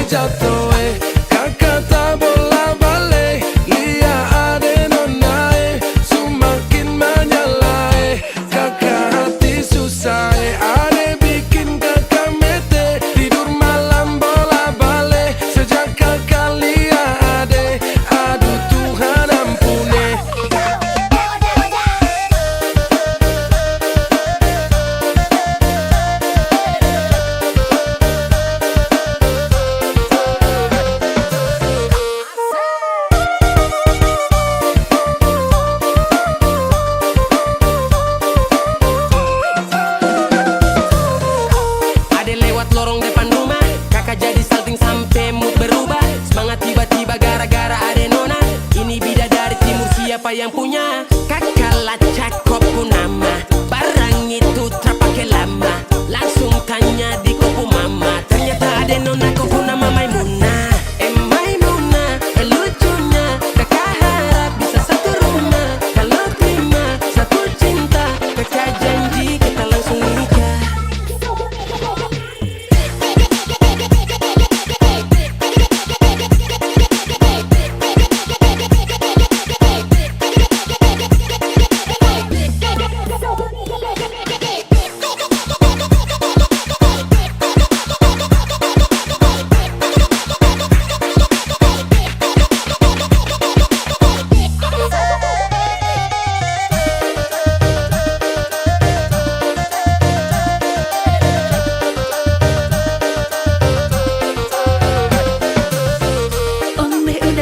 jatuh kakak tak bola balik. Lihat ade nona semakin menyala kakak hati susah ade bikin kakak mete. Tidur malam bola balik sejak kakak lihat ade. Aduh Tuhan ampuni. Lorong depan rumah, kakak jadi salting sampai mood berubah. Semangat tiba-tiba gara-gara ada nona. Ini bidadari timur siapa yang punya? Kakak lacak kopu nama, barang itu terpakai lama. Langsung tanya di kopu mama, ternyata ada nona kopu nama Maimunah. Maimunah, lucunya kakak harap bisa satu rumah. Kalau terima satu cinta, kakak janji kita langsung nikah.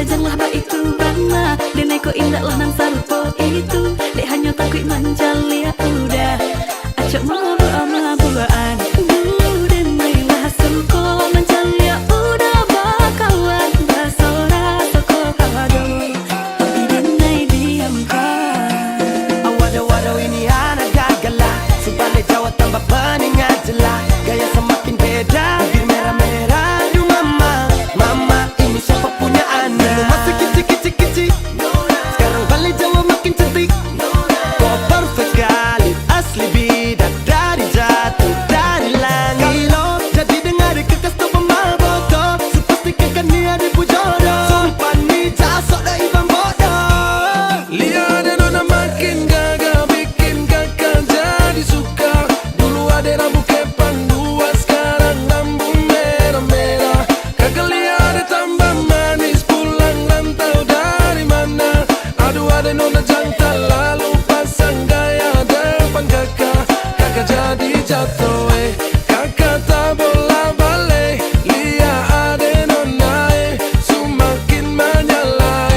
Janganlah ba itu bana Denai ko indah lah nan sarupo itu Dek hanya takut menjalia udah Acok mabu ama-buaan Dulu denai lah suko menjalia udah bakawan Basora toko kawado Tapi denai diamkan Waduh ini anak gagal lah. Sebalik Jawa tambah peningat jelas. Gaya semakin beda, bibir merah-merah. Aduh mama, mama ini siapa punya anak? Dulu masih kicik-kicik-kicik, sekarang balik Jawa makin cantik. Kok perfect sekali, asli bidadari jatuh dari langit. Kalau jadi dengar kekas tuh pemabok, sepastikan dia dipujodoh. Sumpah nih jasok dah ibang bodoh. Lihat nona makin gagal, bikin kakak jadi suka. Dulu ada rambut kepan dua, sekarang rambut merah-merah. Kakak lihat tambah manis, pulang rantau dari mana? Aduh ada nona jantan, lalu pasang gaya depan kakak. Kakak jadi jatuh kakak tak bola balik. Lihat ada nona semakin menyala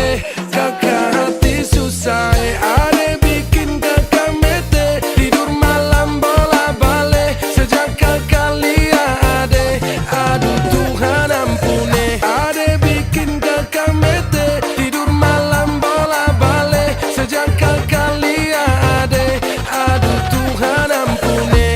kakak hati susah ade bikin kakak mete. Tidur malam bola balik sejak kakak lihat ade. Aduh Tuhan ampuni. Ade bikin kakak mete. Tidur malam bola balik sejak kakak lihat ade. Aduh Tuhan ampuni.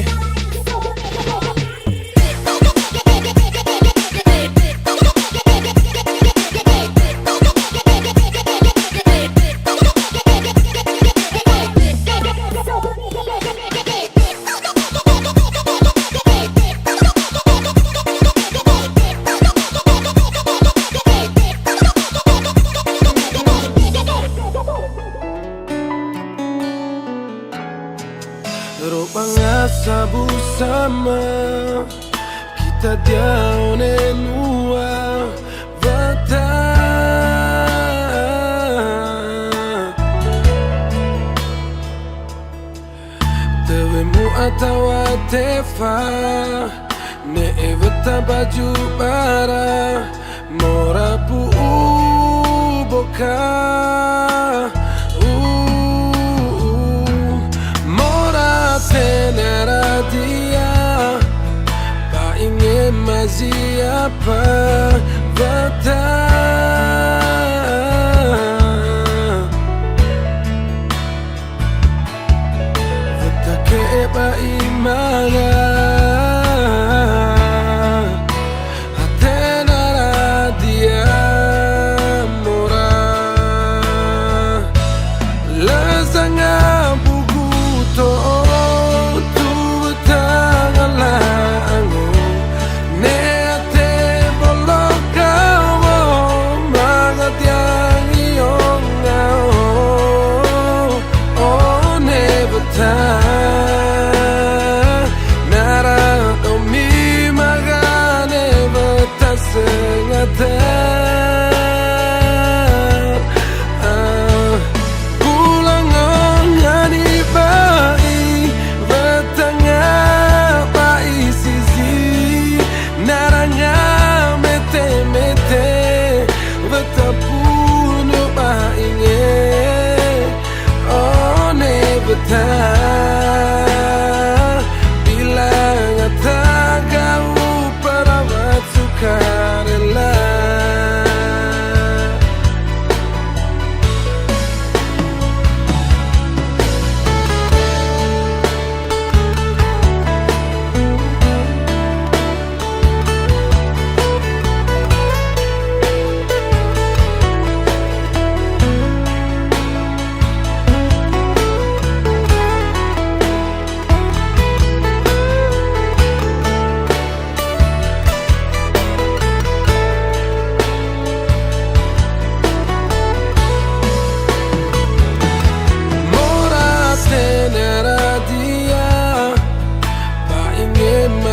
Rupanya sabu sama kita jauh nenua vata. Tewemu atau tefa ne evita baju bara morapu boka. Tenera dia pa ingin masih apa vata. Vata ke pa imaga tenera dia mora lasanga buku to. sengaja.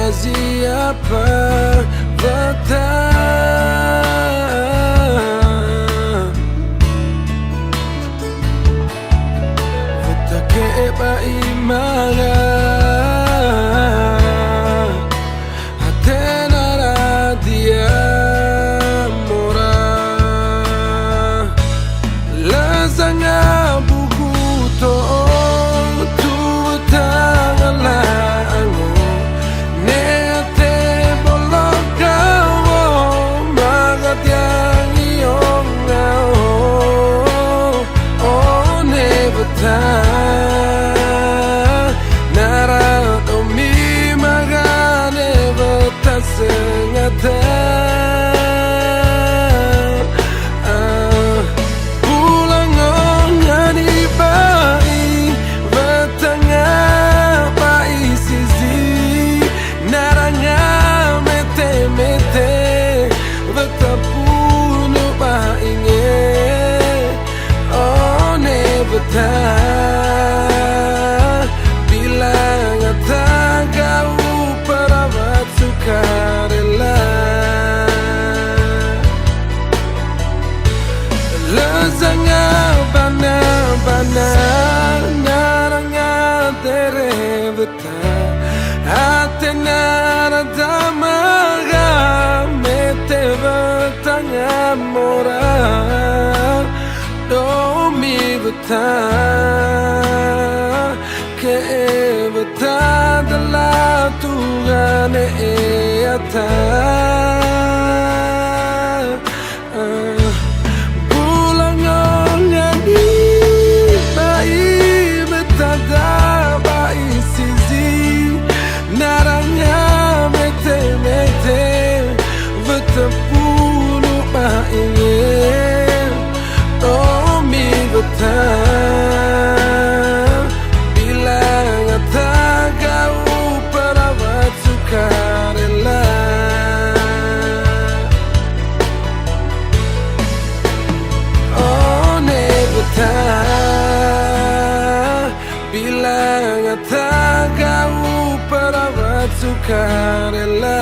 Siapa Vata keba imaga Atena radia mora Lazanga buku to tu tangalango bilang tak kau perawat sukarela lezanga bana naranga tere beta atena radamaga mete betanga mora domi beta ke beta dalla tugane ata bulang ngani bai beta da bai sisi naranya mete beta pulu bai domi beta bilang tak kau perawat sukarela.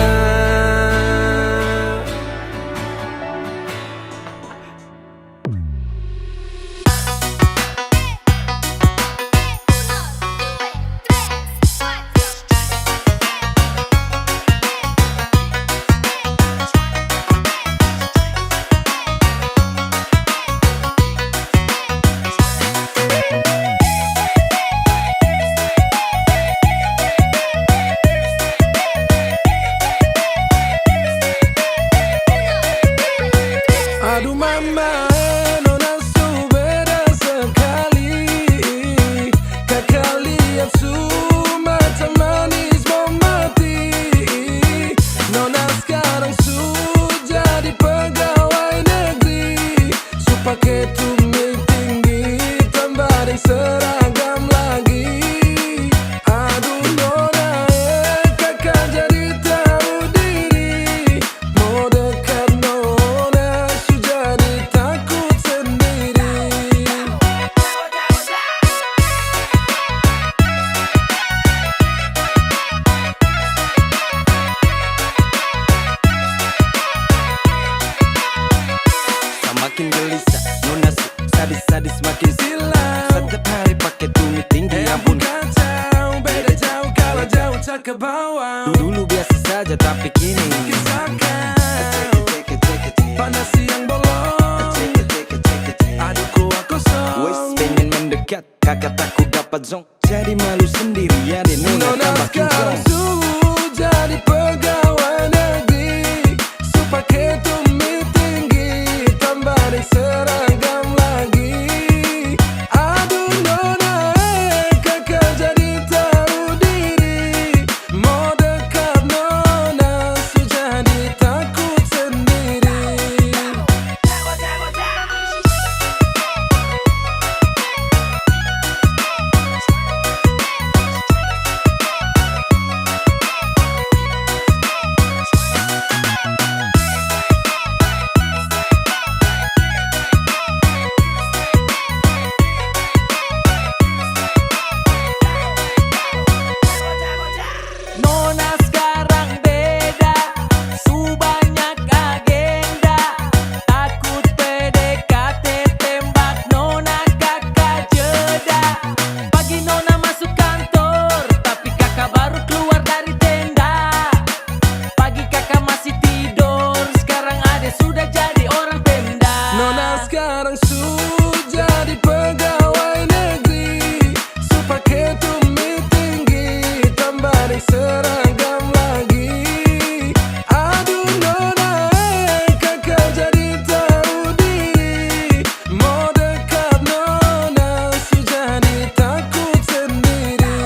ke bawah. Dulu biasa saja tapi kini Kisahkan panas siang bolong. Aduh kuah kosong. wes pengen mendekat, kakak takut dapat zong. Jadi malu sendiri ya deh nona Nona tambah sekarang kinclong. jadi pegawai negeri, supaya tumit tinggi, tambah di seragam lagi. Aduh nona, kakak jadi tahu diri, mau dekat nona, sudah ditakut sendiri. Nona sekarang beda, su banyak agenda. Takut PDKT tembak nona kakak jeda. Pagi nona masuk kantor, tapi kakak baru keluar dari tenda. Pagi kakak masih tidur, sekarang adek sudah jadi orang Pemda. Nona sekarang sudah jadi pegawai negeri, supaya tumit tinggi, tambah di seragam lagi. Aduh nona, kakak jadi tahu diri, mau dekat nona, sudah ditakut sendiri.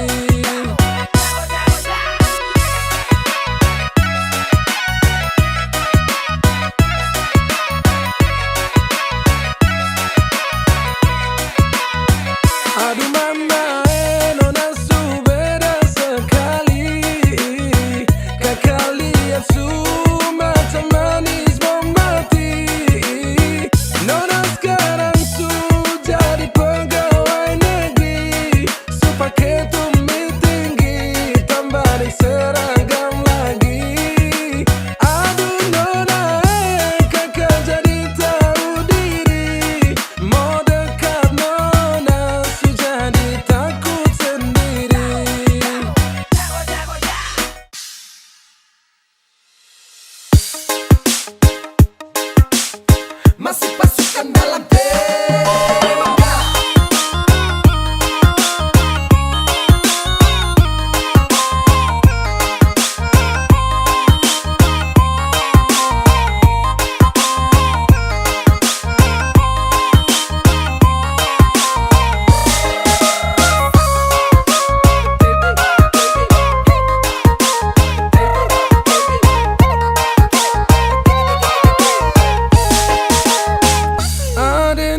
Aduh mama, nona su beda sekali. Kakak lihat su mata manis mau mati. Nona sekarang su jadi pegawai negeri, supaya tumit tinggi, tambah di seragam lagi. Aduh nona, kakak jadi tahu diri, mau dekat nona, sudah ditakut sendiri. Masih pasukan dalam tembak. Ade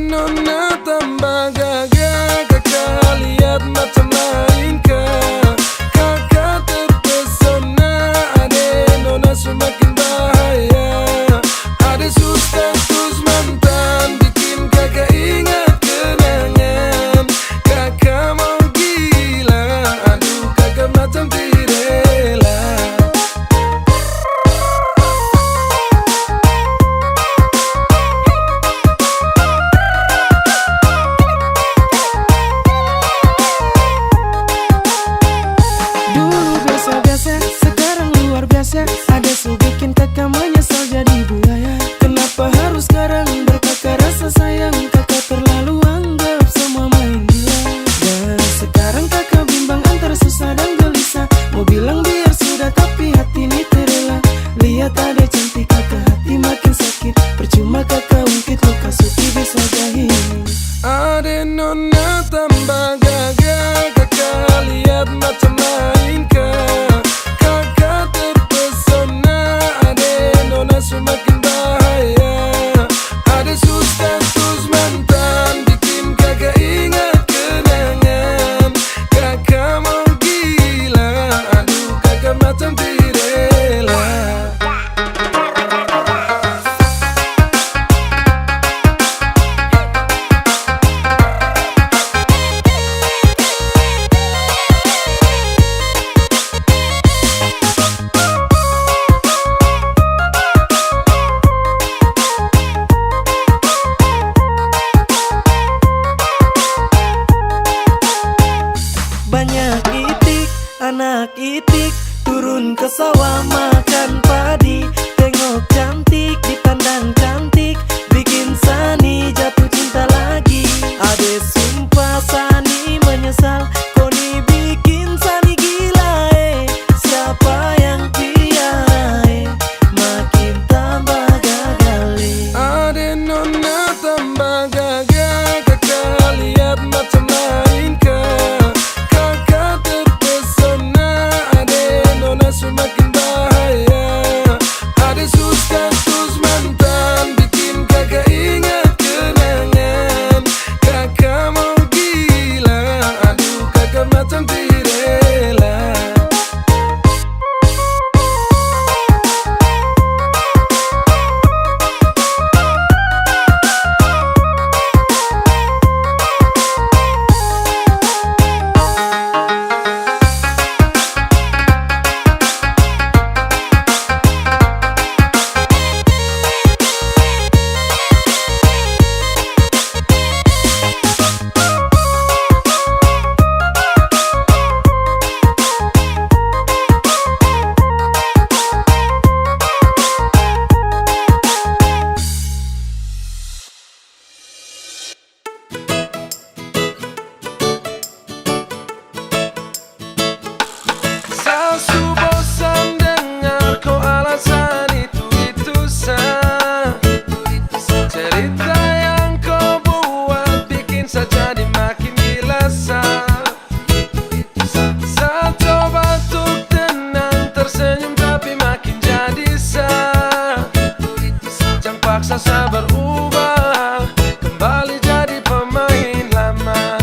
raksasa berubah, kembali jadi pemain lama.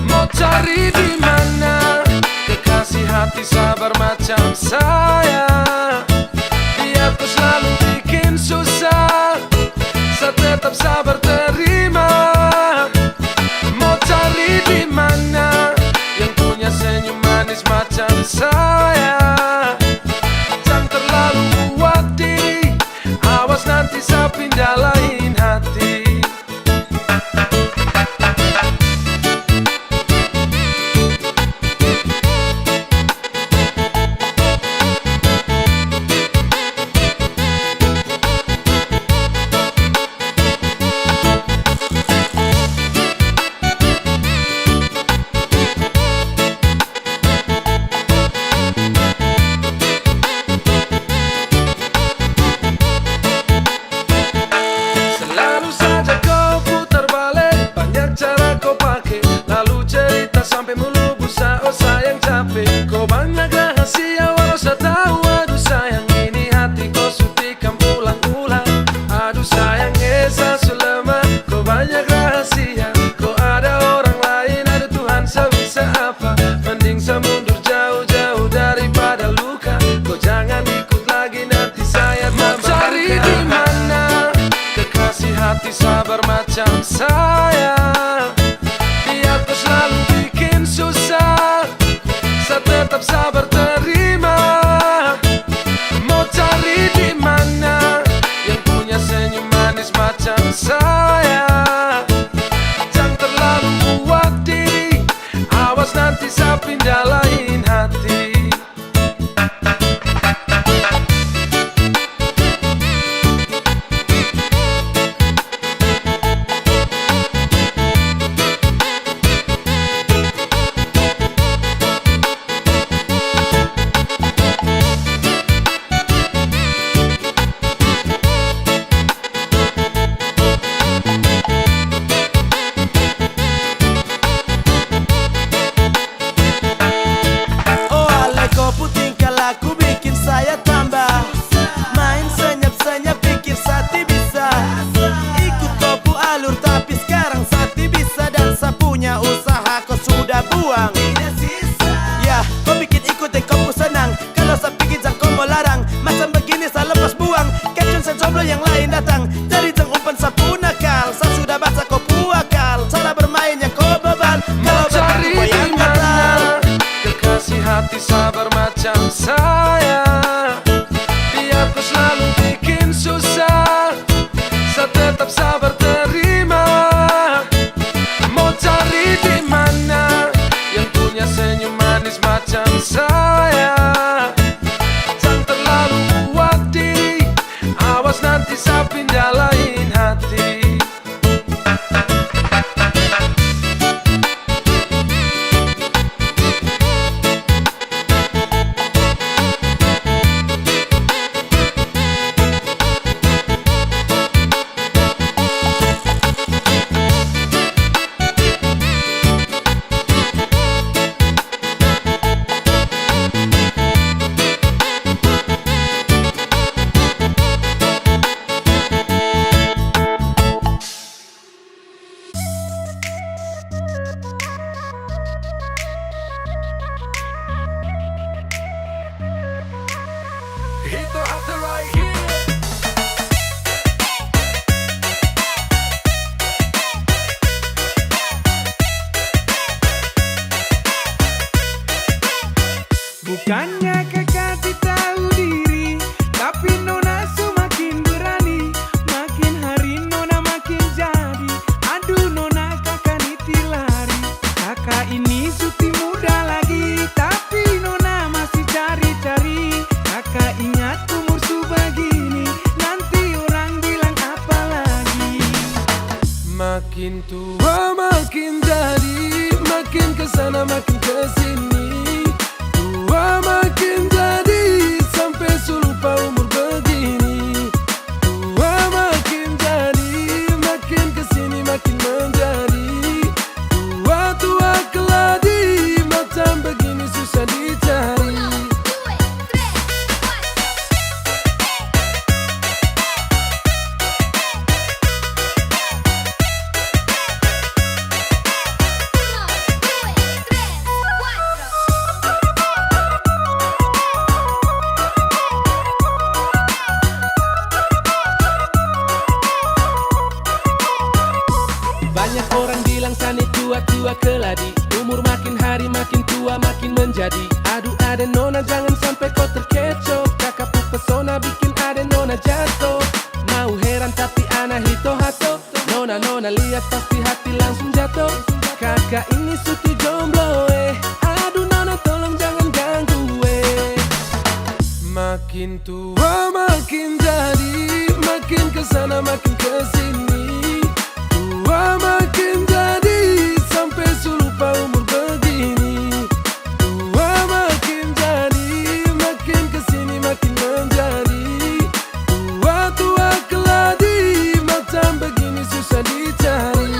Mau cari di mana kekasih hati sabar macam saya? Dia tuh selalu bikin susah, saya tetap sabar terima. Mau cari di mana yang punya senyum manis macam saya? Jangan terlalu buat diri, awas nanti saya pindah lain hati. Selalu saja kau putar balik, banyak cara kau pakai, lalu cerita sampai mulu busa. Oh sayang capek, kau banyak rahasia walau saya tahu. Aduh sayang, ini hati kau sutikan ulang-ulang. Aduh sayang, saya lemah, kau banyak rahasia. Kau ada orang lain, ada Tuhan, saya bisa apa? Mending saya mundur jauh-jauh daripada luka. Kau jangan ikut lagi, nanti saya tambah cari di mana kekasih hati sabar macam saya? Dia tuh selalu bikin susah, saya tetap sabar terima. Mau cari di mana yang punya senyum manis macam saya? Jangan terlalu buat diri, awas nanti saya pindah lain hati. Oh ale kau tingkah laku bikin saya tambah main senyap-senyap pikir Sati bisa ikut kopu alur, tapi sekarang Sati bisa dan saya punya usaha kau sudah buang. Ya kau bikin ikut dan kau senang, kalau saya pikir jangan kau mau larang. Macam begini saya lepas buang, caption saya jomblo yang lain datang. Jadi jangan umpan saya pun nakal, saya sudah baca kau puakal. Cara bermainnya kau bebal, Mau kalau cari bertemu di yang mana gatal. kekasih hati sabar macam saya? Dia tuh selalu bikin susah, saya tetap sabar terima. Mau cari di mana yang punya senyum manis macam saya? Jangan terlalu buat diri, awas nanti saya pindah lain hati. Hit the after right here. Bukannya kekasih tahu diri, tapi Nona semakin berani. Makin hari Nona makin jadi, aduh Nona kakak niti lari. Kakak ini suti muda lagi, tapi Nona masih cari-cari. Kakak ingat umur sebegini, nanti orang bilang apa lagi. Makin tua makin jadi, makin kesana makin kesini. Tua makin jadi, sampai selupa umur begini. Tua makin jadi, makin kesini makin menjadi. Tua-tua keladi, macam begini susah dicari. tua keladi. Umur makin hari makin tua makin menjadi. Aduh ade nona jangan sampai kau terkecoh. Kakak pesona bikin ade nona jatuh. Mau heran tapi ana hito hato. Nona lihat pasti hati langsung jatuh. Kakak ini suti jomblo Aduh nona tolong jangan ganggu Makin tua makin jadi, makin kesana makin kesini. Tua makin jadi, sampai lupa umur begini. Tua makin jadi, makin kesini makin menjadi. Tua keladi, macam begini susah dicari.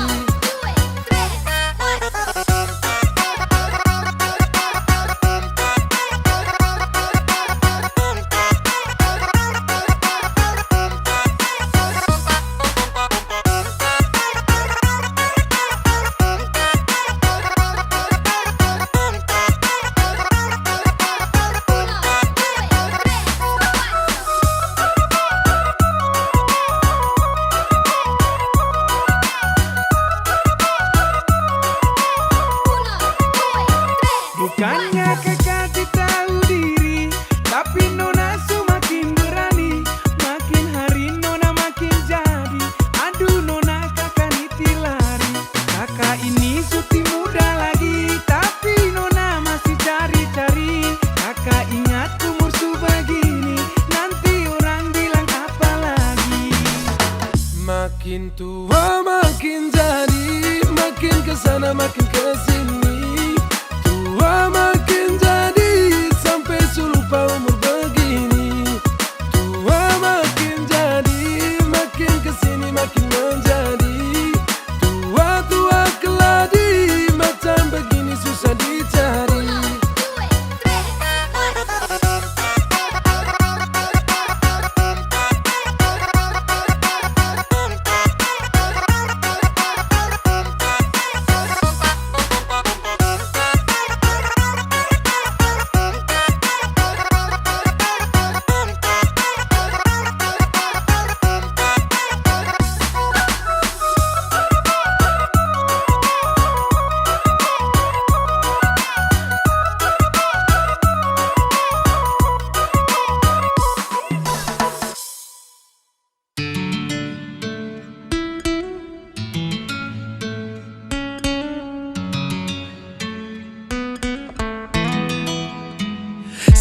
Bukannya kakak tahu diri, tapi nona semakin berani. Makin hari nona makin jadi. Aduh nona kakak niti lari. Kakak ini suti muda lagi, tapi nona masih cari-cari. Kakak ingat umur sebegini, nanti orang bilang apa lagi. Makin tua makin jadi, makin kesana makin kesini. Tua makin jadi, sampai lupa umur begini. Tua makin jadi, makin kesini makin menjadi. Tua keladi, macam begini susah dicari.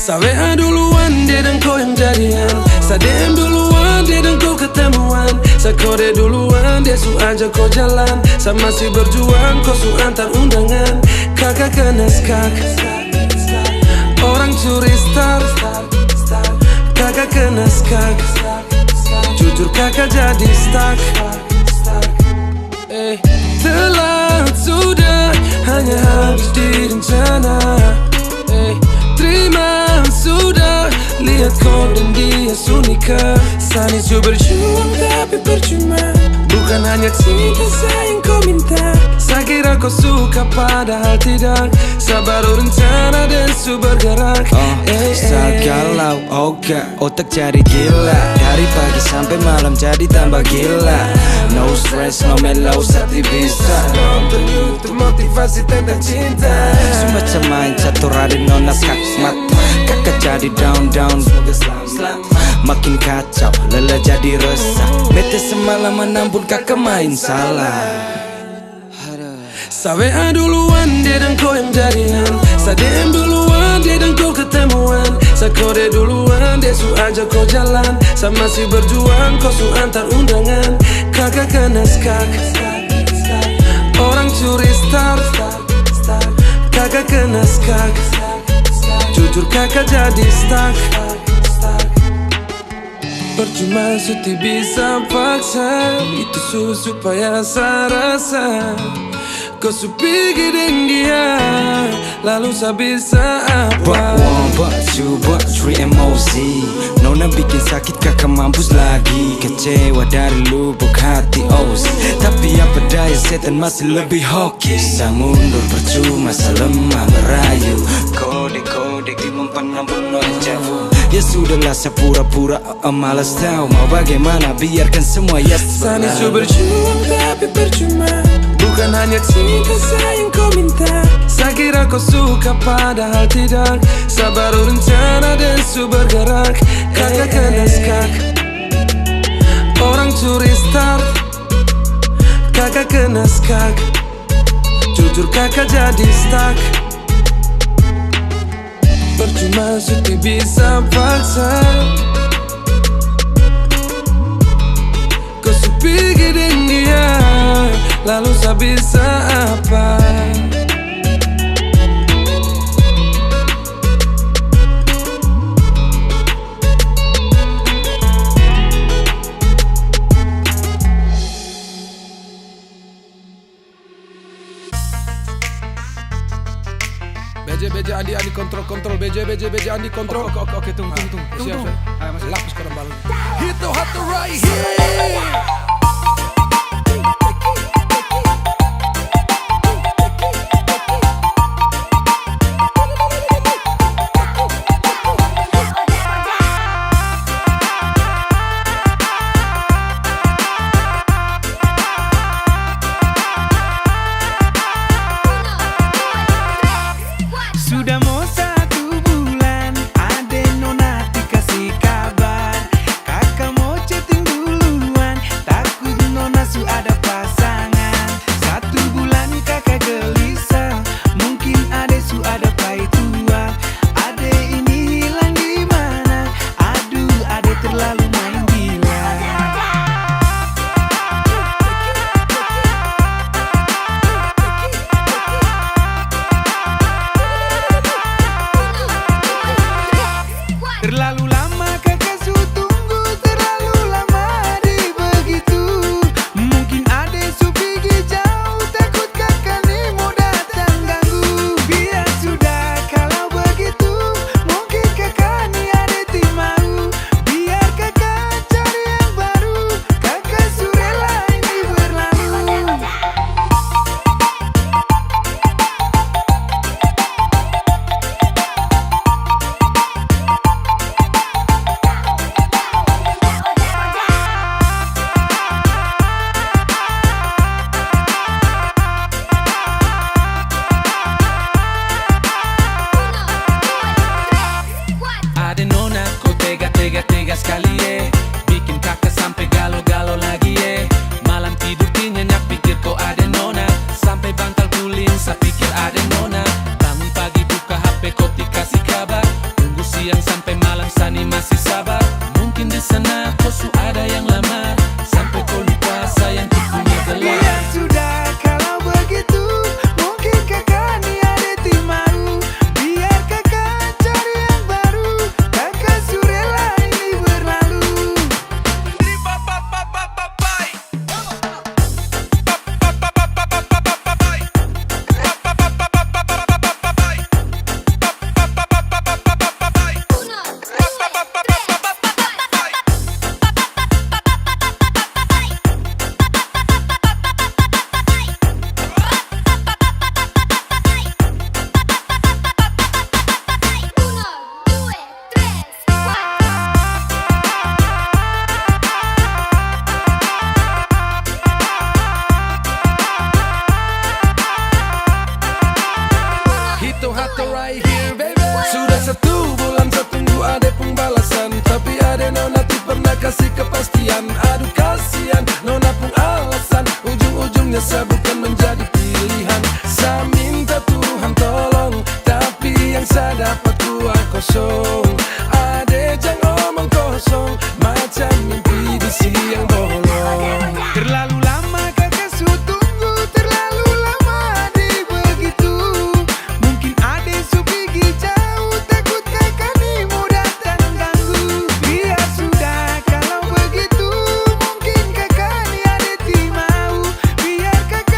Saweha duluan, dia dan kau yang jadian. Sadem duluan, dia dan kau ketemuan. Sakode duluan, dia su ajak kau jalan. Sa masih berjuang, kau su antar undangan. Kakak kena skak, orang curi start. Kakak kena skak, jujur kakak jadi stuck. Telat sudah, hanya habis direncana. Terima sudah, lihat kau dan dia sunika. Sani su berjuang tapi percuma. Bukan hanya cinta sayang kau minta. Saya kira kau suka padahal tidak. Sabar rencana dan su bergerak. Saat galau, otak jadi gila. Dari pagi sampai malam jadi tambah gila. No stress, no mellow, sati bisa. Nonton YouTube motivasi tentang cinta. Semacam main catur ada nona kakmat. Kakak jadi down. Makin kacau, lelah jadi resah. Bete semalaman ampun kakak main salah. Saweha duluan, dia dan kau yang jadian. Sadem duluan, dia dan kau ketemuan. Sakode duluan, dia su ajak kau jalan. Sa masih berjuang, kau su antar undangan. Kakak kena skak, orang curi start. Kakak kena skak, jujur kakak jadi stuck. Percuma suti bisa paksa. Itu supaya saya rasa kau su pergi dengan dia, lalu saya bisa apa? Buat one, buat two, buat three emosi. Nona bikin sakit kakak mampus lagi. Kecewa dari lubuk hati tapi apa daya setan masih lebih hoki. Saya mundur percuma, saya lemah merayu. Kode-kode di mempan nampun no jauh. Ya sudahlah saya pura-pura malas tahu. Mau bagaimana biarkan semua ya Sani su berjuang tapi percuma. bukan hanya cinta sayang kau minta. Saya kira kau suka padahal tidak. Sabar rencana dan su bergerak. Kakak kena skak, orang curi start. Kakak kena skak, jujur kakak jadi stuck. Percuma Suti bisa paksa. Kau supigi dengan dia, lalu saya bisa apa? BJ Andi kontrol BJ Andi kontrol. Oke tunggu. Siap. Lapis ke dalam balon. Hit the hot right here. Sudah mau 1 bulan, ade nona dikasih kabar. Kakak mau chatting duluan, takut nona su ada pasangan. 1 bulan kakak gelisah, mungkin ade su ada pai tua. Ade ini hilang di mana? Aduh, ade terlalu main gila. Terlalu lama kakak su tunggu, terlalu lama di begitu. Mungkin ade su pergi jauh, takut kakak ni mau datang ganggu. Biar sudah kalau begitu, mungkin kakak ni ade timau. Biar kakak cari yang baru, kakak su rela ini berlalu. Ade nona, kau tega sekali bikin kakak sampai galau-galau lagi Malam tidur nyenyak pikir kau ade nona, sampai bantal guling saya pikir ade nona. Bangun pagi buka HP kau dikasih kabar, tunggu siang sampai malam sani masih sabar. Mungkin di sana kau su ada yang lama, sampai kau lupa sayang ku punya gelar. Biar sudah kalau begitu, mungkin kakak ni ade timau. Biar kakak cari yang baru, kakak su rela ini berlalu. Hito hato right here baby. Sudah 1 bulan saya tunggu ade pun balasan, tapi ade nona tu pernah kasih kepastian. Aduh kasihan, nona pun alasan, ujung-ujungnya saya bukan menjadi pilihan. Saya minta Tuhan tolong, tapi yang saya dapat kuah kosong. Ade jangan omong kosong, macam mimpi di siang bolong. Terlalu lama kakak su tunggu, terlalu lama di begitu. Mungkin ade su pergi jauh, takut kakak ni mau datang ganggu. Biar sudah kalau begitu, mungkin kakak ni ade timau. Biar kakak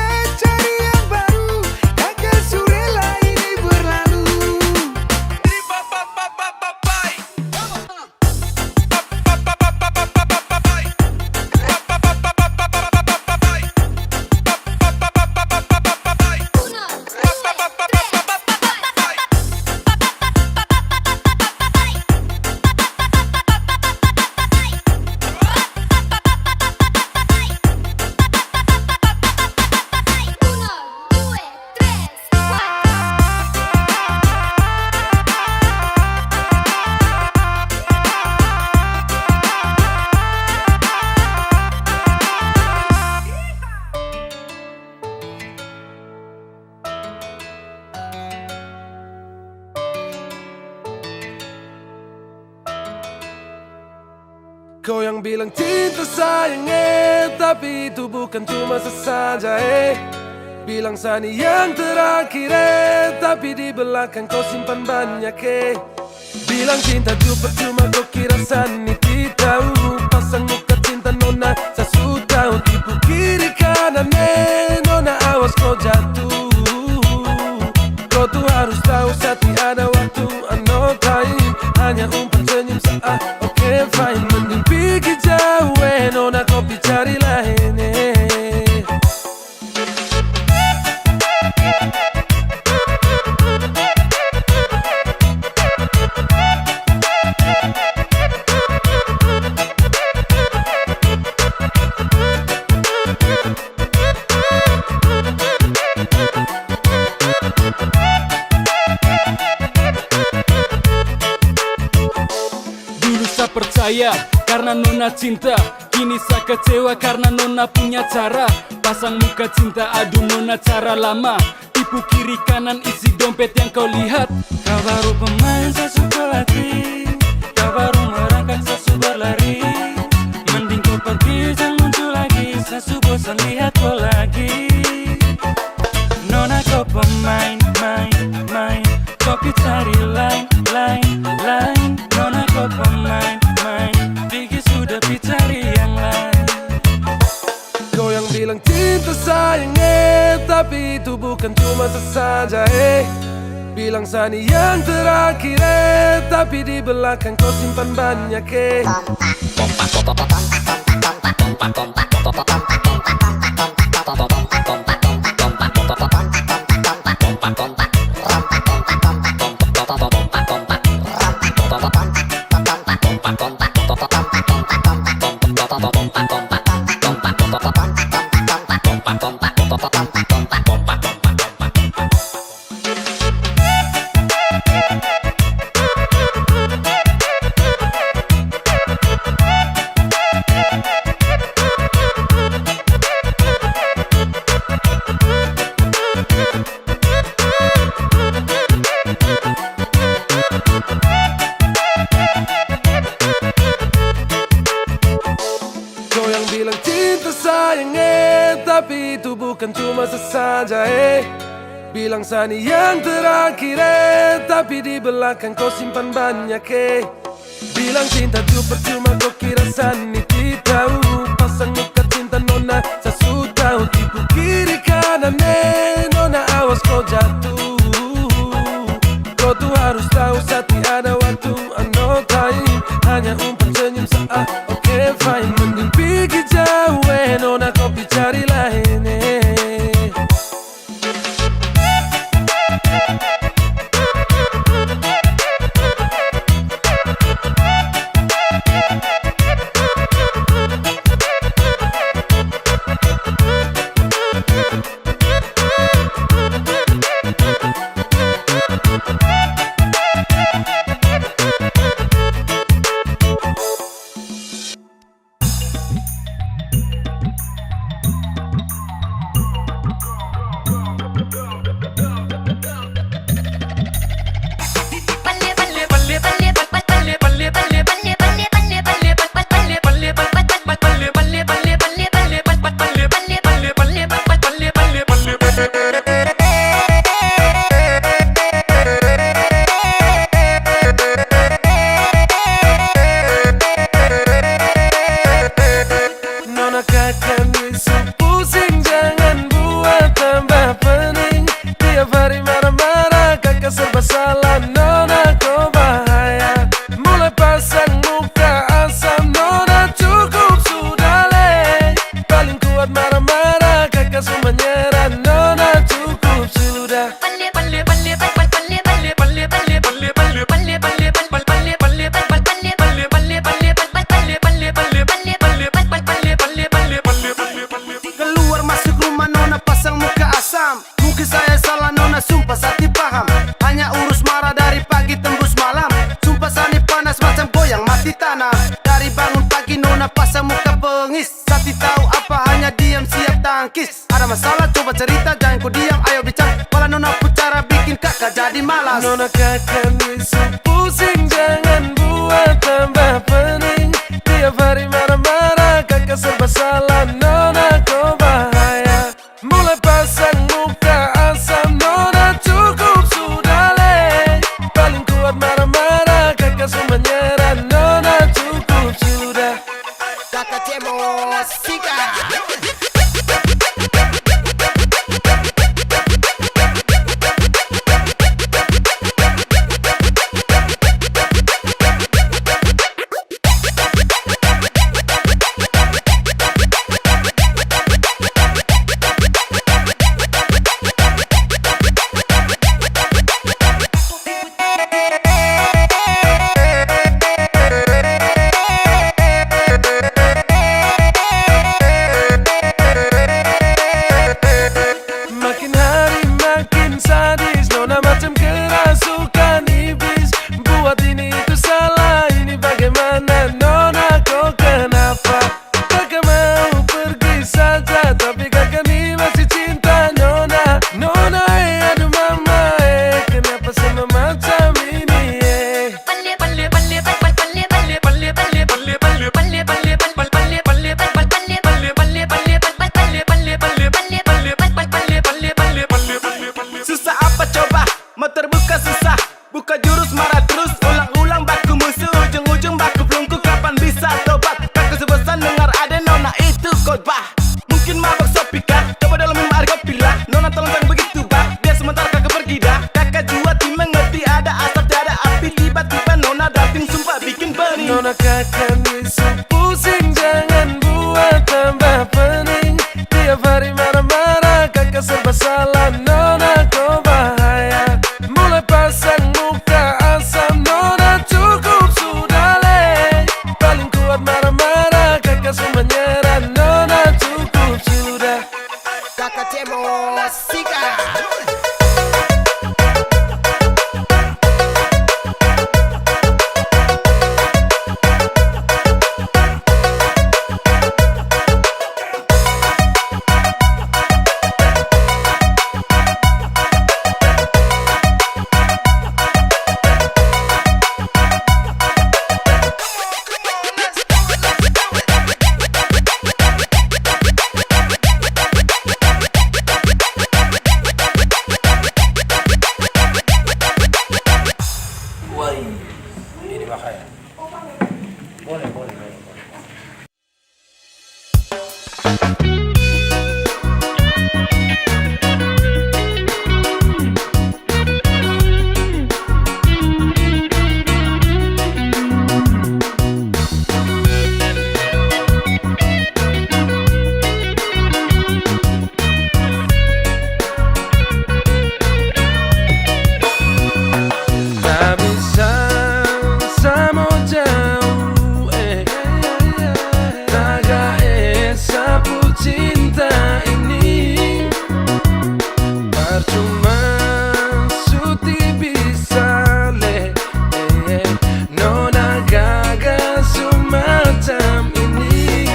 Kau yang bilang cinta sayang tapi itu bukan cuma sesaja Bilang Sani yang terakhir tapi di belakang kau simpan banyak Bilang cinta itu percuma kau kira Sani tahu Pasang muka cinta nona saya sudah tahu tipu kiri kanan nona awas kau jatuh Kau tuh harus tahu Sati ada waktu no time hanya umpan senyum saat okay fine mending pergi jauh nona kau cari lain Percaya karena nona cinta, kini saya kecewa karena nona punya cara. Pasang muka cinta, aduh nona cara lama. Tipu kiri kanan isi dompet yang kau lihat. Kau baru pemain saya suka latih, kau baru merangkak saya suka berlari. Mending kau pergi jangan muncul lagi, saya suka bosan lihat kau lagi. Nona kau pemain, main, kau cari lain. Nona kau pemain, pikir sudah cari yang lain. Kau yang bilang cinta sayang tapi itu bukan cuma sesaja Bilang Sani yang terakhir tapi di belakang kau simpan banyak Kau yang bilang cinta sayang tapi itu bukan cuma sesaja Bilang Sani yang terakhir tapi di belakang kau simpan banyak Bilang cinta itu percuma kau kira Sani tahu Pasang muka cinta nona saya sudah tahu tipu kiri kanan nona awas kau jatuh Kau tuh harus tahu Sati ada waktu no time hanya umpan senyum saat okay fine mending pergi jauh nona kau cari lain tangkis. Ada masalah coba cerita, jangan ku diam, ayo bicara. Walau nona pucara bikin kakak jadi malas. Nona kakak bisa pusing, jangan buat tambah pening. Tiap hari marah-marah, kakak serba salah, nona kau bahaya. Mulai pasang muka asam, nona cukup sudah le. Paling kuat marah-marah, kakak semua nyerah, nona cukup sudah. Kakak Cemosika. Makin hari makin sadis, nona macam kerasukan iblis. Buat ini itu salah, ini bagaimana nona kau kenapa? Kakak mau pergi saja, tapi kakak ni masih cinta nona. Nona aduh mama kenapa sama macam ini Susah apa coba, mau terbuka susah. Buka jurus marah terus, ulang-ulang baku musuh. Ujung-ujung baku pelungku, kapan bisa tobat? Kakak sebosan dengar ada nona itu khotbah. Mungkin mabok sopika, coba dalamin mari kau pilih. Nona tolong jangan begitu bah, biar sementara kakak pergi dah. Kakak jua tim mengerti ada asap tiada api. Tiba-tiba nona dating sumpah bikin bening. Nona kakak ni pusing, jangan buat tambah pening. Tiap hari marah-marah, kakak serba salah, nona kau bahaya. Mulai pasang muka asam, nona cukup sudah le. Paling kuat marah-marah, kakak semua nyerah, nona cukup sudah. Kakak Cemosika. Tak bisa sama jauh, naga sapu cinta ini. Percuma suti bisa le, nona gagal semacam ini.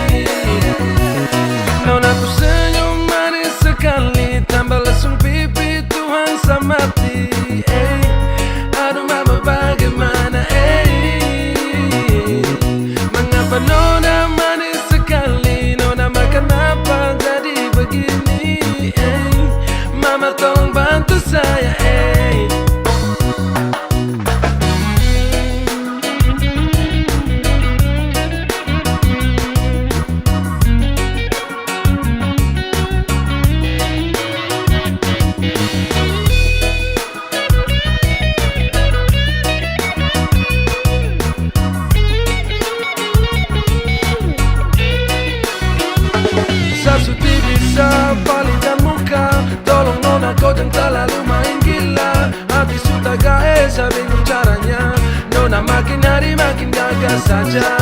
Nona ku senyum manis sekali, tambah lesung pipi Tuhan samati. Aduh mama bagaimana mengapa nona manis sekali, nona makan apa jadi begini mama tolong bantu saya Sasuti bisa palingkan muka, tolong nona kau jangan terlalu main gila. Hati sudah gae, saya bingung caranya. Nona makin hari makin gagal saja.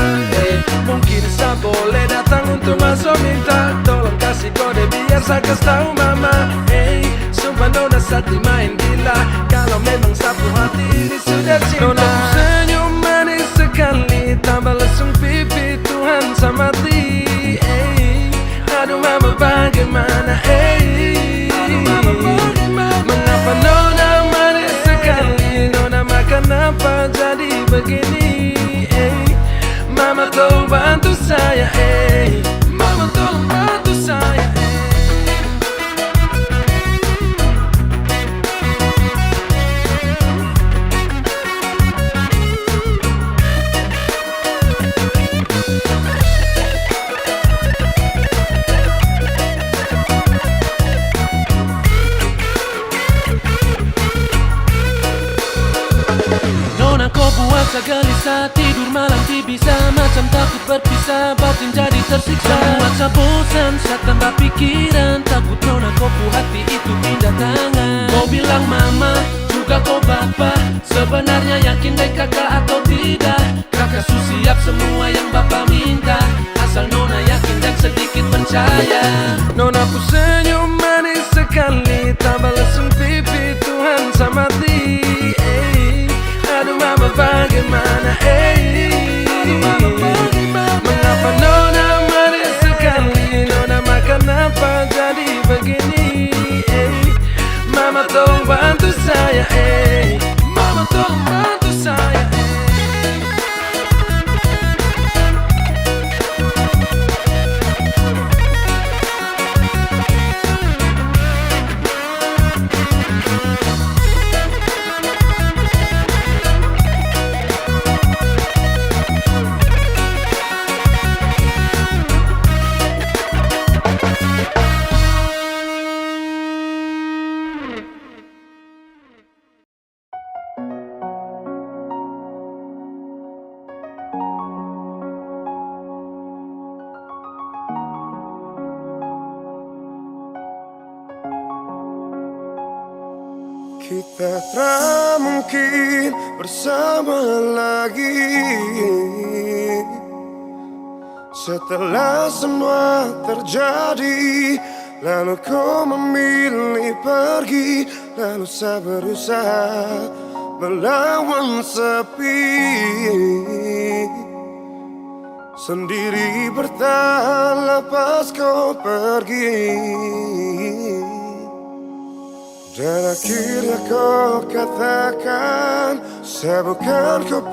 Mungkin saya boleh datang untuk masuk minta, tolong kasih kode biar saya kasih tahu mama. Sumpah nona sati main gila, kalau memang sapu hati ini sudah cinta. Nona ku senyum manis sekali, tambah lesung pipi Tuhan samati. Aduh mama bagaimana mengapa nona manis sekali, nona makan apa jadi begini mama tolong bantu Rasa gelisah, tidur malam bisa. Macam takut berpisah, batin jadi tersiksa. Membuat bosan, saat tambah pikiran. Takut nona kopu hati itu pindah tangan. Kau bilang mama, juga kau bapa. Sebenarnya yakin deh kakak atau tidak? Kakak siap semua yang bapak minta. Asal nona yakin dan sedikit percaya. Nona ku senyum manis sekali, tambah lesung pipi Tuhan samati. Aduh mama bagaimana, mengapa nona manis sekali? Nona makan apa jadi begini? Mama tolong bantu saya, mama tolong bantu saya. Kita tak mungkin bersama lagi setelah semua terjadi. Lalu kau memilih pergi, lalu saya berusaha melawan sepi. Sendiri bertahan lepas kau pergi. Dan akhirnya kau katakan, saya bukan kau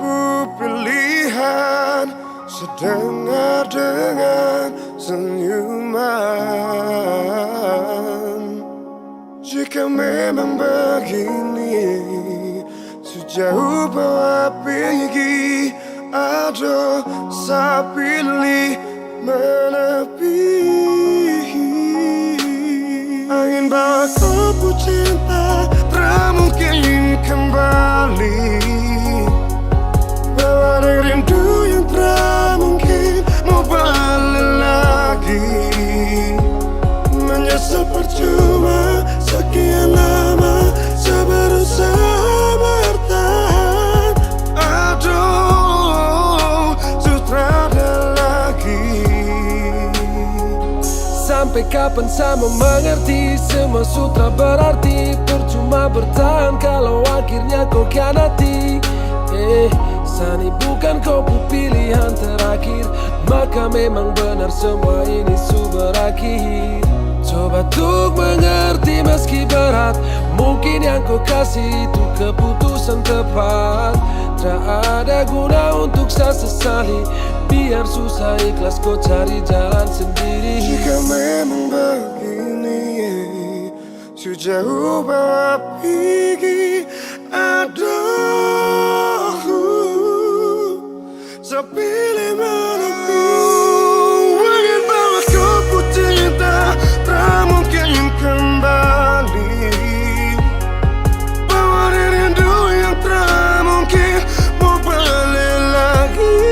pilihan. Sedengar dengan senyuman. Jika memang begini, sejauh bawa pergi. Aduh, saya pilih menepi. Angin bawa kopu cinta, tak mungkin kembali. Bawa rindu yang tak mungkin mau balik lagi. Menyesal percuma, sekian lama saya berusaha bertahan. Aduh, sutra ada lagi. Sampai kapan saya mau mengerti? Semua sutra berarti percuma bertahan kalau akhirnya kau khianati. Sani bukan kau pilihan terakhir, maka memang benar semua ini sudah berakhir. Coba untuk mengerti meski berat, mungkin yang kau kasih itu keputusan tepat. Tak ada guna untuk saya sesali, biar susah ikhlas kau cari jalan sendiri. Jika memang begini, sejauh bawa pergi. Aduh, saya pilih menepi. Ingin bawa kopu cinta, tak mungkin kembali. Bawa rindu yang tak mungkin mau balik lagi.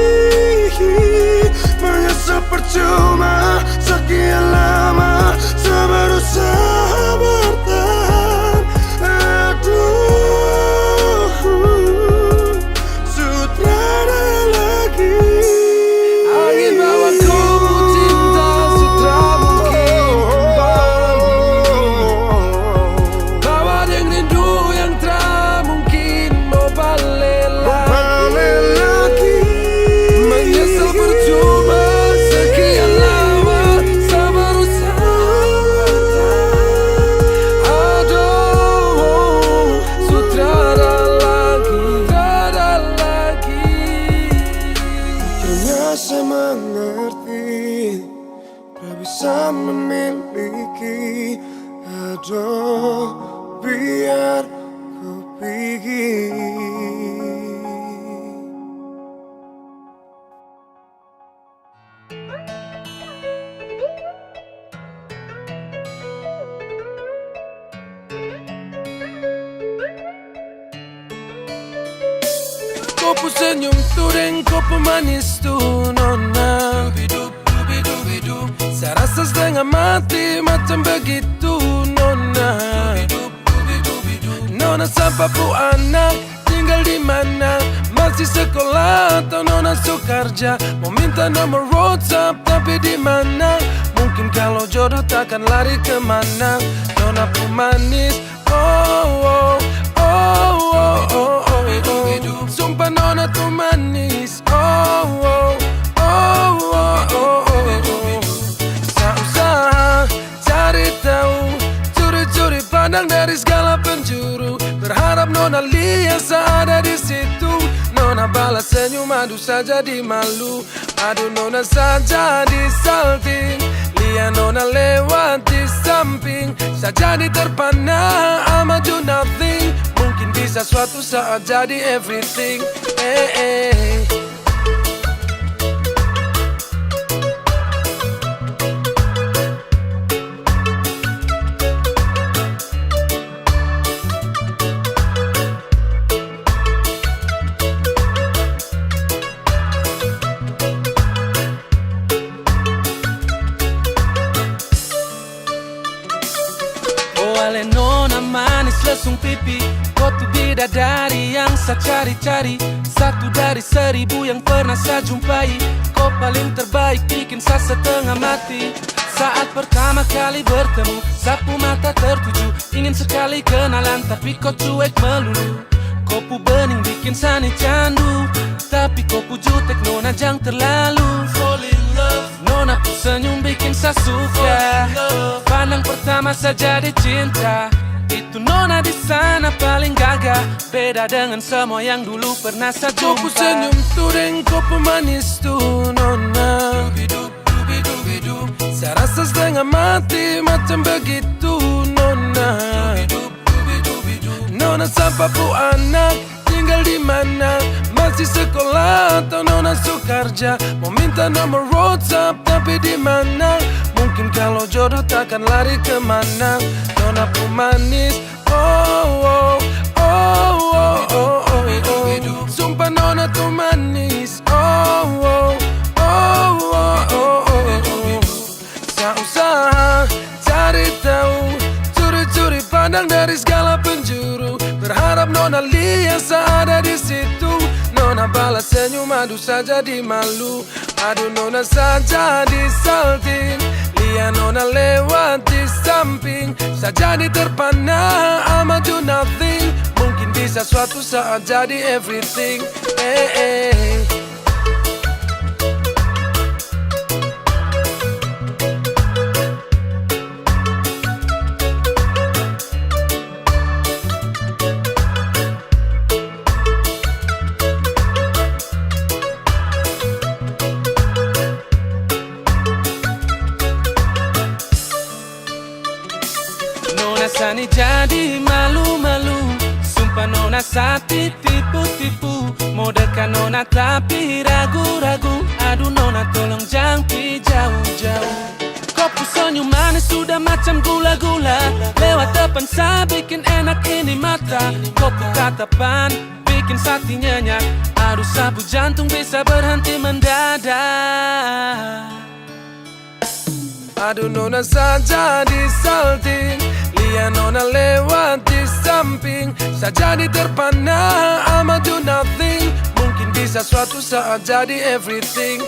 Menyesal percuma, sekian lama saya berusaha bertahan. Aduh, sutra ada lagi. Angin bawa kopu cinta, sutra mungkin kembali. Bawa rindu yang tak mungkin mau balik lagi. Menyesal percuma, sekian lama saya berusaha bertahan. Aduh, sutra ada lagi, tak ada lagi. Akhirnya saya mengerti, tak bisa memiliki. Aduh, biar ku pergi. Kau Kopu senyum tudeng, kopu manis tuh nona. Saya rasa setengah mati macam begitu nona. Nona sampai pu anak tinggal di mana? Masih sekolah atau nona kerja? Mau minta nomor WhatsApp tapi di mana? Mungkin kalau jodoh takkan lari kemana? Nona pu manis, oh oh oh oh oh oh. Sumpah nona tuh manis, oh oh oh oh oh oh. Saya usaha cari tahu, curi-curi pandang dari segala penjuru. Berharap nona lihat saya ada di situ. Nona balas senyum, aduh saja di malu. Aduh nona saja di salting. Lihat nona lewat di samping. Saya jadi terpana, I'ma do nothing. Mungkin bisa suatu saat jadi everything. Ale nona manis lesung pipi, kau tuh bidadari yang saya cari-cari. Satu dari 1000 yang pernah saya jumpai. Kau paling terbaik, bikin saya setengah mati. Saat pertama kali bertemu, sapu mata tertuju. Ingin sekali kenalan, tapi kau cuek melulu. Kau pu bening bikin sani candu, tapi kau pu jutek nona jangan terlalu. Fall in love, nona pu senyum bikin saya suka. Pandang pertama saya jadi cinta. Itu nona di sana paling gagah, beda dengan semua yang dulu pernah saya jumpa. Kopu senyum tudeng, kopu manis tuh nona. Saya rasa setengah mati macam begitu nona. Nona sampai pu anak tinggal di mana? Masih sekolah atau nona kerja? Mau minta nomor WhatsApp tapi di mana? Mungkin kalau jodoh takkan lari kemana? Nona pu manis, oh oh oh oh oh oh. Sumpah nona tuh manis, oh oh oh oh oh oh. Saya usaha cari tahu, curi-curi pandang dari segala penjuru. Berharap nona lihat saya ada di situ. Nona balas senyum, aduh saja di malu. Aduh nona saja di salting. Lihat nona lewat di samping. Saya jadi terpana, I'ma do nothing. Mungkin bisa suatu saat jadi everything. Nona sani jadi malu-malu. Sumpah nona sati tipu-tipu. Modalkan nona tapi ragu-ragu. Aduh nona tolong jangan pi jauh-jauh. Kopu senyum manis sudah macam gula-gula. Lewat depan saya bikin enak ini mata. Kopu tatapan bikin sakti nyenyak. Aduh sapu jantung bisa berhenti mendadak. Aduh nona saja di salting. Lihat nona lewat di samping. Saya jadi terpana, I'ma do nothing. Mungkin bisa suatu saat jadi everything.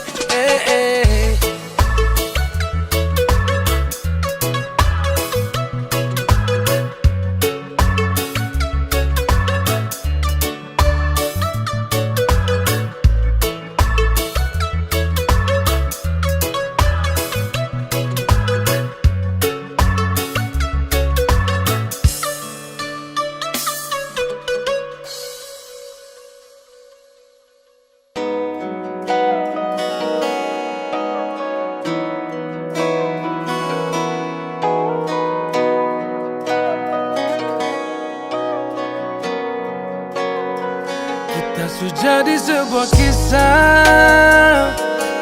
Jadi sebuah kisah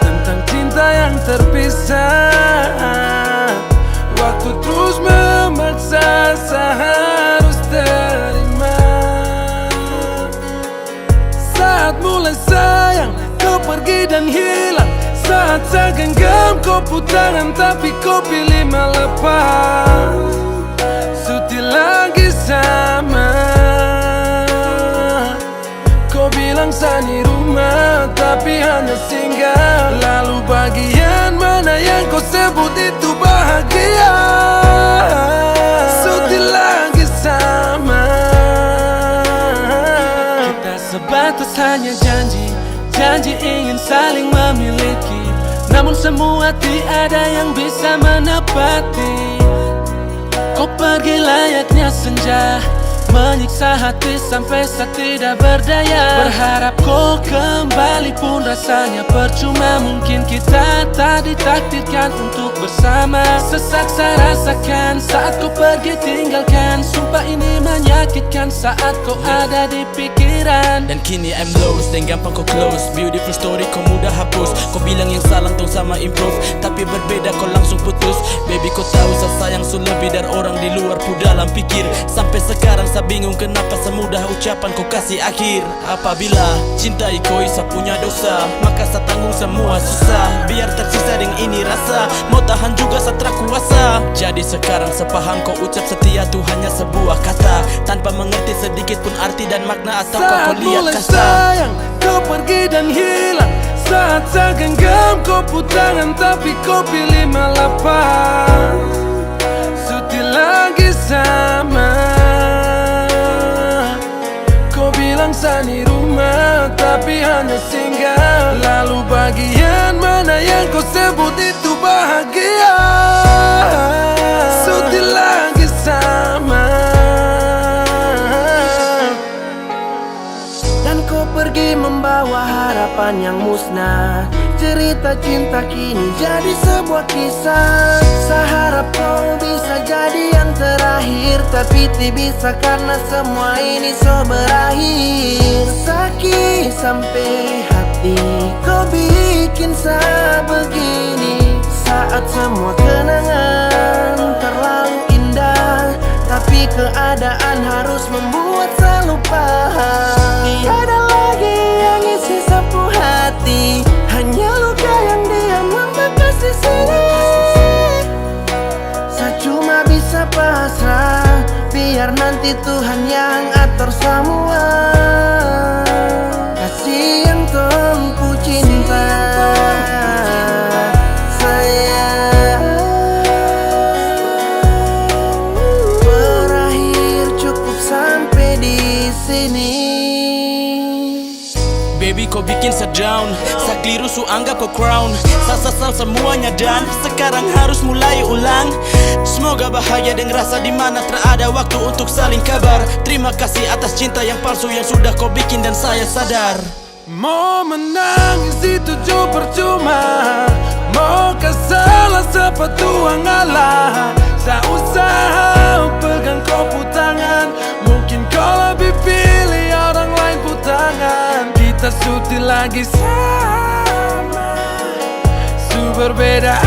tentang cinta yang terpisah. Waktu terus memaksa, saya harus terima. Saat mulai kopu tangan tapi kau pilih melepas. Sutil lagi sama. Kau bilang sani rumah tapi hanya singgah. Lalu bagian mana yang kau sebut itu bahagia? Sutil lagi sama. Kita sebatas hanya janji, janji ingin saling memiliki. Namun semua tiada yang bisa menepati. Kau pergi layaknya senja, menyiksa hati sampai saya tidak berdaya. Berharap kau kembali pun rasanya percuma. Mungkin kita tak ditakdirkan untuk bersama. Sesak saya rasakan saat kau pergi tinggalkan. Sumpah ini menyakitkan saat kau ada di pikiran. Dan kini I'm lost dan gampang kau close. Beautiful story kau mudah hapus. Kau bilang yang salah tong sama improve, tapi berbeda kau langsung putus. Baby kau tahu saya sayang so lebih dari orang di luar pun dalam pikir. Sampai sekarang saya bingung kenapa semudah ucapan kau kasih akhir. Apabila cintai kau isa punya dosa, maka saya tanggung semua susah. Biar tersisa dengan ini rasa, mau tahan juga saya kuasa. Jadi sekarang sepaham kau ucap setia tuh hanya sebuah kata, tanpa mengerti sedikit pun arti dan makna atau kau lihat kasta. Sayang kau pergi dan hilang. Saat saya genggam kopu tangan tapi kau pilih melepas. Sutil lagi sama. Kau bilang sani rumah tapi hanya singgah. Lalu bagian mana yang kau sebut itu bahagia? Sutil lagi sama. Dan kau pergi membawa harapan yang musnah. Cerita cinta kini jadi sebuah kisah. Saya harap kau bisa jadi yang terakhir, tapi tidak bisa karena semua ini so berakhir. Sakit sampai hati kau bikin saya begini. Saat semua kenangan terlalu indah, tapi keadaan harus membuat saya lupa. Tiada lagi yang isi sapu hati, hanya luka yang diam membekas di sini. Saya cuma bisa pasrah, biar nanti Tuhan yang atur semua. Kasihan tumpu cinta sayang, berakhir cukup sampai di sini. Baby kau bikin saya down, saya keliru su anggap kau crown. Saya sesal semuanya dan sekarang harus mulai ulang. Semoga bahagia dengan rasa dimana tak ada waktu untuk saling kabar. Terima kasih atas cinta yang palsu yang sudah kau bikin dan saya sadar. Mau menangis itu jauh percuma. Mau kasalah sepetuang Allah. Saya usaha pegang kopu tangan. Mungkin kau lebih pilih orang lain pun tangan. Kita sutil lagi sama, su berbeda.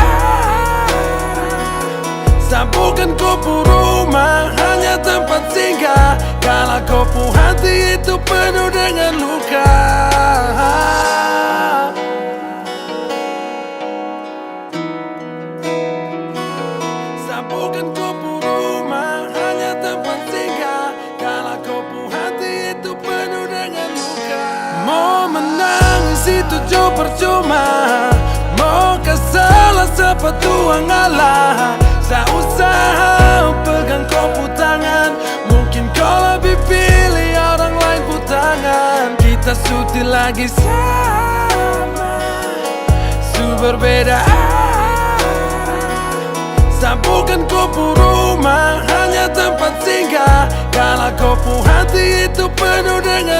Saya bukan kopu rumah, hanya tempat singgah. Kalau kopu hati itu penuh dengan luka. Saya bukan kopu rumah, hanya tempat singgah. Kalau kopu hati itu penuh dengan luka. Mau menangis itu jauh percuma. Mau kasalah sepetuang Allah. Saya usaha pegang kopu tangan. Mungkin kau lebih pilih orang lain pun tangan. Kita sutil lagi sama, su berbeda. Saya bukan kopu rumah, hanya tempat singgah. Kalau kopu hati itu penuh dengan